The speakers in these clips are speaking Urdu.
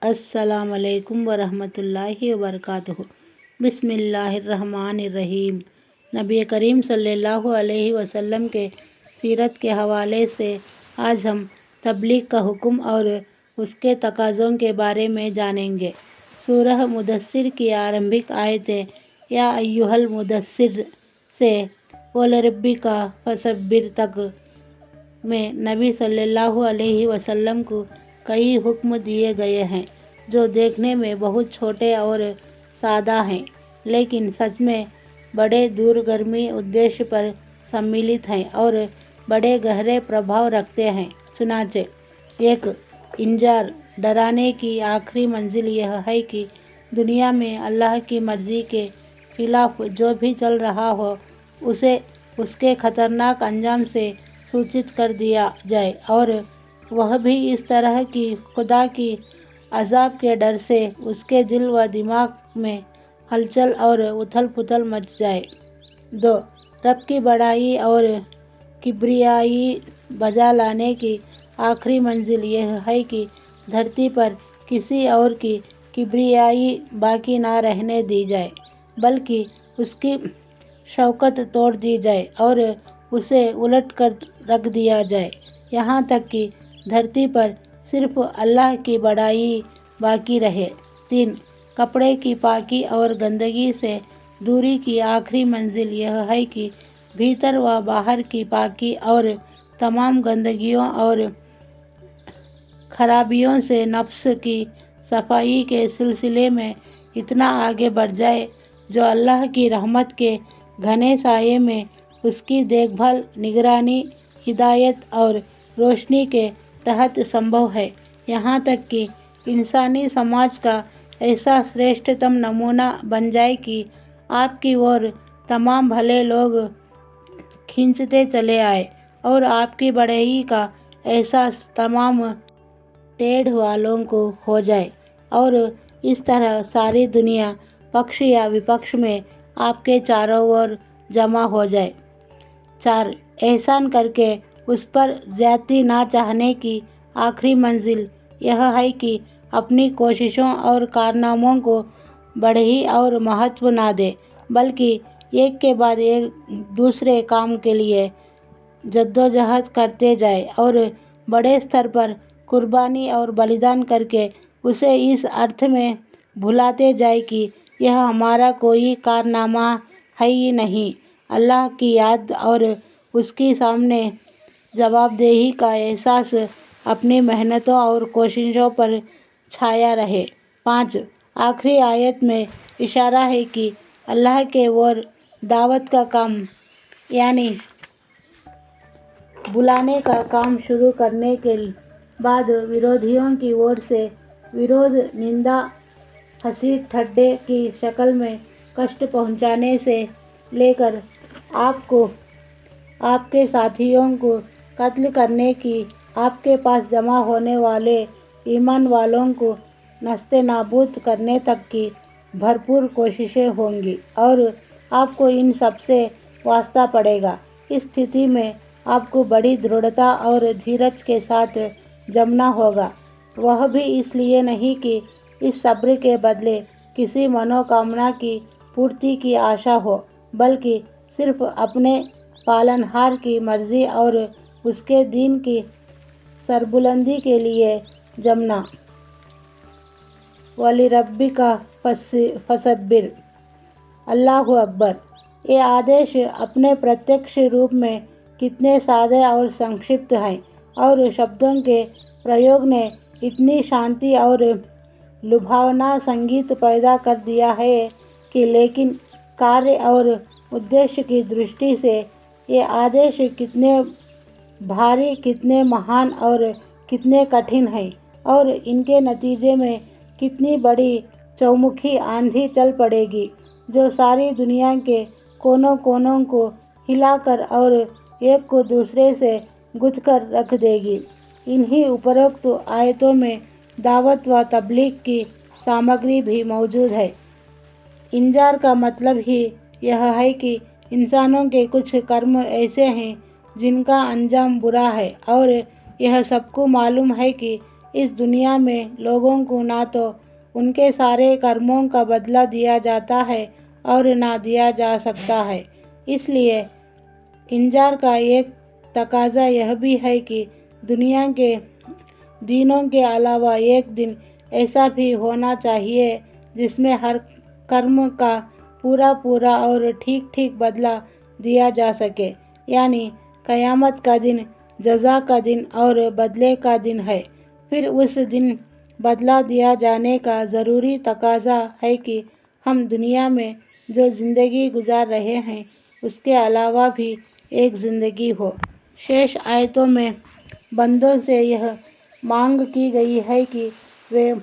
السلام علیکم ورحمۃ اللہ وبرکاتہ۔ بسم اللہ الرحمن الرحیم۔ نبی کریم صلی اللہ علیہ وسلم کے سیرت کے حوالے سے آج ہم تبلیغ کا حکم اور اس کے تقاضوں کے بارے میں جانیں گے۔ سورہ مدثر کی آرمبھک آیتیں یا ایھا المدثر سے وَلِرَبِّکَ فَصَبِّرْ تک میں نبی صلی اللہ علیہ وسلم کو کئی حکم دیے گئے ہیں جو دیکھنے میں بہت چھوٹے اور سادہ ہیں، لیکن سچ میں بڑے دورگرمی ادیش پر سملت ہیں اور بڑے گہرے پربھاؤ رکھتے ہیں۔ چنانچہ ایک انذار، ڈرانے کی آخری منزل یہ ہے کہ دنیا میں اللہ کی مرضی کے خلاف جو بھی چل رہا ہو اسے اس کے خطرناک انجام سے سوچت کر دیا جائے، اور وہ بھی اس طرح کہ خدا کی عذاب کے ڈر سے اس کے دل و دماغ میں ہلچل اور اتھل پتھل مچ جائے۔ 2. رب کی بڑائی اور کبریائی بجا لانے کی آخری منزل یہ ہے کہ دھرتی پر کسی اور کی کبریائی باقی نہ رہنے دی جائے، بلکہ اس کی شوکت توڑ دی جائے اور اسے الٹ کر رکھ دیا جائے، یہاں تک کہ دھرتی پر صرف اللہ کی بڑائی باقی رہے۔ 3. کپڑے کی پاکی اور گندگی سے دوری کی آخری منزل یہ ہے کہ بھیتر و باہر کی پاکی اور تمام گندگیوں اور خرابیوں سے نفس کی صفائی کے سلسلے میں اتنا آگے بڑھ جائے جو اللہ کی رحمت کے گھنے سائے میں اس کی دیکھ بھال، نگرانی، ہدایت اور روشنی کے تحت سمبھو ہے، یہاں تک کہ انسانی سماج کا ایسا شریشٹھ تم نمونہ بن جائے کہ آپ کی اور تمام بھلے لوگ کھنچتے چلے آئیں اور آپ کی بڑائی کا احساس تمام ٹیڑھ والوں کو ہو جائے، اور اس طرح ساری دنیا پکش یا وپکش میں آپ کے چاروں اور جمع ہو جائے۔ 4. احسان کر کے اس پر زیادتی نہ چاہنے کی آخری منزل یہ ہے کہ اپنی کوششوں اور کارناموں کو بڑھئی اور مہتو نہ دے، بلکہ ایک کے بعد ایک دوسرے کام کے لیے جدوجہد کرتے جائے اور بڑے استر پر قربانی اور بلیدان کر کے اسے اس ارتھ میں بھلاتے جائے کہ یہ ہمارا کوئی کارنامہ ہے ہی نہیں۔ اللہ کی یاد اور اس کے سامنے جواب دہی کا احساس اپنی محنتوں اور کوششوں پر چھایا رہے۔ 5. آخری آیت میں اشارہ ہے کہ اللہ کے اور دعوت کا کام یعنی بلانے کا کام شروع کرنے کے بعد ورودھیوں کی اور سے ورودھ، نندا، گھسیٹ ٹھڈے کی شکل میں کشٹ پہنچانے سے لے کر آپ کو، آپ کے ساتھیوں کو قتل کرنے کی، آپ کے پاس جمع ہونے والے ایمان والوں کو نیست نابود کرنے تک کی بھرپور کوششیں ہوں گی، اور آپ کو ان سب سے واسطہ پڑے گا۔ اس استھتی میں آپ کو بڑی دھڑتا اور دھیرج کے ساتھ جمنا ہوگا، وہ بھی اس لیے نہیں کہ اس صبر کے بدلے کسی منوکامنا کی پورتی کی آشا ہو، بلکہ صرف اپنے پالنہار کی مرضی اور اس کے دین کی سربلندی کے لیے جمنا۔ وَلِرَبِّکَ فَصَبِّرْ۔ اللہ اکبر۔ یہ آدیش اپنے پرتیکش روپ میں کتنے سادے اور سنکشپت ہیں، اور شبدوں کے پریوگ نے اتنی شانتی اور لبھاونا سنگیت پیدا کر دیا ہے کہ لیکن کاریہ اور ادیش کی درشٹی سے یہ آدیش کتنے بھاری، کتنے مہان اور کتنے کٹھن ہیں، اور ان کے نتیجے میں کتنی بڑی چومکھی آندھی چل پڑے گی جو ساری دنیا کے کونوں کونوں کو ہلا کر اور ایک کو دوسرے سے گتھ کر رکھ دے گی۔ انہی اوپروکت آیتوں میں دعوت و تبلیغ کی سامگری بھی موجود ہے۔ انذار کا مطلب ہی یہ ہے کہ انسانوں کے کچھ کرم ایسے ہیں جن کا انجام برا ہے، اور یہ سب کو معلوم ہے کہ اس دنیا میں لوگوں کو نہ تو ان کے سارے کرموں کا بدلہ دیا جاتا ہے اور نہ دیا جا سکتا ہے۔ اس لیے انذار کا ایک تقاضا یہ بھی ہے کہ دنیا کے دنوں کے علاوہ ایک دن ایسا بھی ہونا چاہیے جس میں ہر کرم کا پورا اور ٹھیک بدلہ دیا جا سکے، یعنی قیامت کا دن جزا کا دن اور بدلے کا دن ہے۔ پھر اس دن بدلہ دیا جانے کا ضروری تقاضا ہے کہ ہم دنیا میں جو زندگی گزار رہے ہیں اس کے علاوہ بھی ایک زندگی ہو۔ شیش آیتوں میں بندوں سے یہ مانگ کی گئی ہے کہ وہ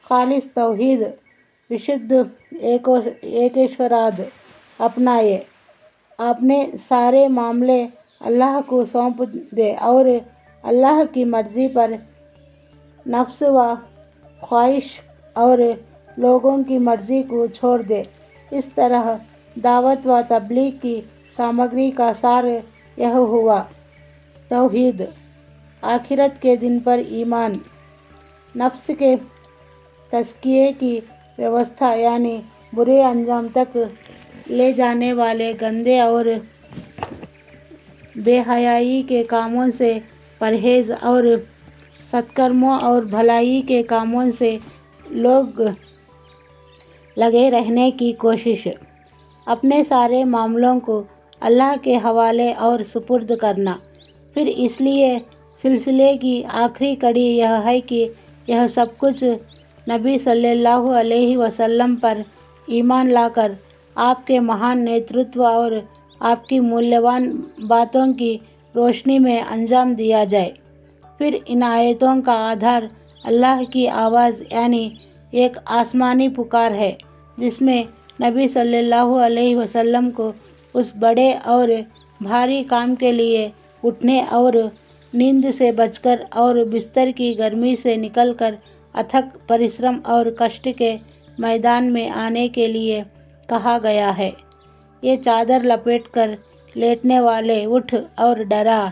خالص توحید، وشدھ ایکیشوراد اپنائیں، اپنے سارے معاملے اللہ کو سونپ دیں اور اللہ کی مرضی پر نفس و خواہش اور لوگوں کی مرضی کو چھوڑ دیں۔ اس طرح دعوت و تبلیغ کی سامگری کا سار یہ ہوا: توحید، آخرت کے دن پر ایمان، نفس کے تزکیے کی ویوستھا یعنی برے انجام تک لے جانے والے گندے اور بے حیائی کے کاموں سے پرہیز اور ستکرموں اور بھلائی کے کاموں سے لگے رہنے کی کوشش، اپنے سارے معاملوں کو اللہ کے حوالے اور سپرد کرنا۔ پھر اس لیے سلسلے کی آخری کڑی یہ ہے کہ یہ سب کچھ نبی صلی اللہ علیہ وسلم پر ایمان لا کر آپ کے مہان نیترتو اور آپ کی مولیہوان باتوں کی روشنی میں انجام دیا جائے۔ پھر ان آیتوں کا آدھار اللہ کی آواز یعنی ایک آسمانی پکار ہے جس میں نبی صلی اللہ علیہ وسلم کو اس بڑے اور بھاری کام کے لیے اٹھنے اور نیند سے بچ کر اور بستر کی گرمی سے نکل کر اتھک پریشرم اور کشٹ کے میدان میں آنے کے لیے کہا گیا ہے۔ یہ چادر لپیٹ کر لیٹنے والے اٹھ اور ڈرا،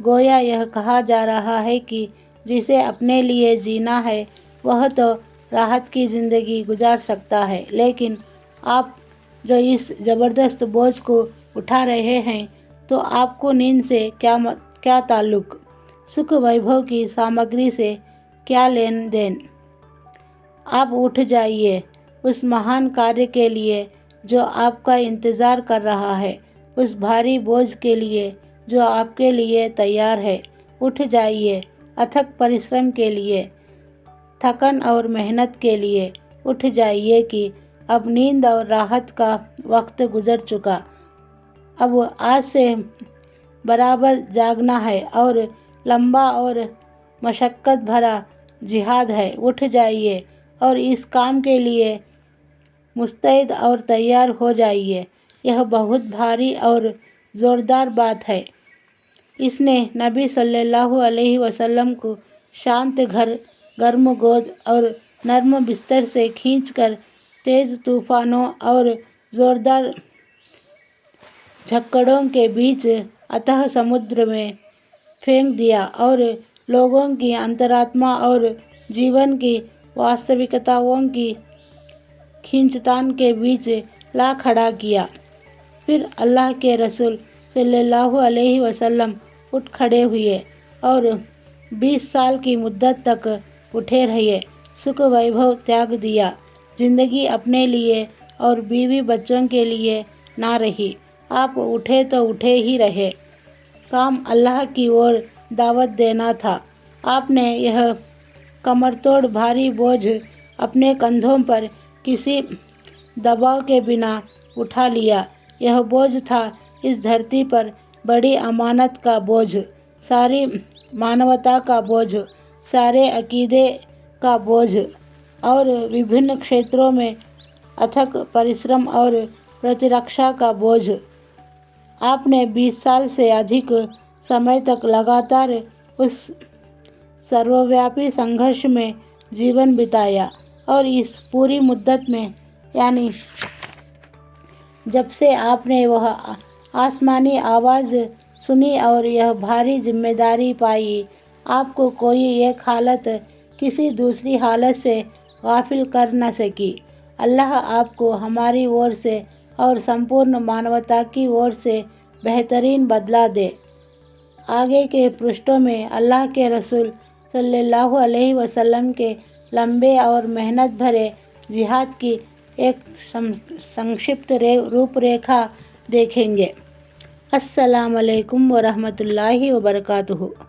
گویا یہ کہا جا رہا ہے کہ جسے اپنے لیے جینا ہے وہ تو راحت کی زندگی گزار سکتا ہے، لیکن آپ جو اس زبردست بوجھ کو اٹھا رہے ہیں تو آپ کو نیند سے کیا تعلق، سکھ ویبھو کی سامگری سے کیا لین دین۔ آپ اٹھ جائیے اس مہان کاریہ کے لیے جو آپ کا انتظار کر رہا ہے، اس بھاری بوجھ کے لیے جو آپ کے لیے تیار ہے۔ اٹھ جائیے اتھک پریشرم کے لیے، تھکن اور محنت کے لیے۔ اٹھ جائیے کہ اب نیند اور راحت کا وقت گزر چکا، اب آج سے برابر جاگنا ہے اور لمبا اور مشقت بھرا جہاد ہے۔ اٹھ جائیے اور اس کام کے لیے مستعد اور تیار ہو جائیے۔ یہ بہت بھاری اور زوردار بات ہے۔ اس نے نبی صلی اللہ علیہ وسلم کو شانت گھر، گرم گود اور نرم بستر سے کھینچ کر تیز طوفانوں اور زوردار جھکڑوں کے بیچ اتھاہ سمندر میں پھینک دیا اور لوگوں کی انترآتما اور جیون کی واستوکتاؤں کی کھینچتان کے بیچ لا کھڑا کیا۔ پھر اللہ کے رسول صلی اللہ علیہ وسلم اٹھ کھڑے ہوئے اور 20 سال کی مدت تک اٹھے رہے، سکھ ویبھو تیاگ دیا۔ زندگی اپنے لیے اور بیوی بچوں کے لیے نہ رہی، آپ اٹھے تو اٹھے ہی رہے۔ کام اللہ کی اور دعوت دینا تھا۔ آپ نے یہ کمر توڑ بھاری بوجھ اپنے کندھوں پر کسی دباؤ کے بنا اٹھا لیا۔ یہ بوجھ تھا اس دھرتی پر بڑی امانت کا بوجھ، ساری مانوتا کا بوجھ، سارے عقیدے کا بوجھ اور وبھن کھیتروں میں اتھک پریشرم اور پرتیرکشا کا بوجھ۔ آپ نے 20 سال سے ادھک سمے تک لگاتار اس سرویاپی سنگھرش میں جیون بتایا، اور اس پوری مدت میں یعنی جب سے آپ نے وہ آسمانی آواز سنی اور یہ بھاری ذمہ داری پائی، آپ کو کوئی ایک حالت کسی دوسری حالت سے غافل کر نہ سکی۔ اللہ آپ کو ہماری اور سے اور سمپورن مانوتا کی اور سے بہترین بدلہ دے۔ آگے کے پرشٹوں میں اللہ کے رسول صلی اللہ علیہ وسلم کے لمبے اور محنت بھرے جہاد کی ایک سنکشپت روپ ریکھا دیکھیں گے۔ السلام علیکم ورحمۃ اللہ وبرکاتہ۔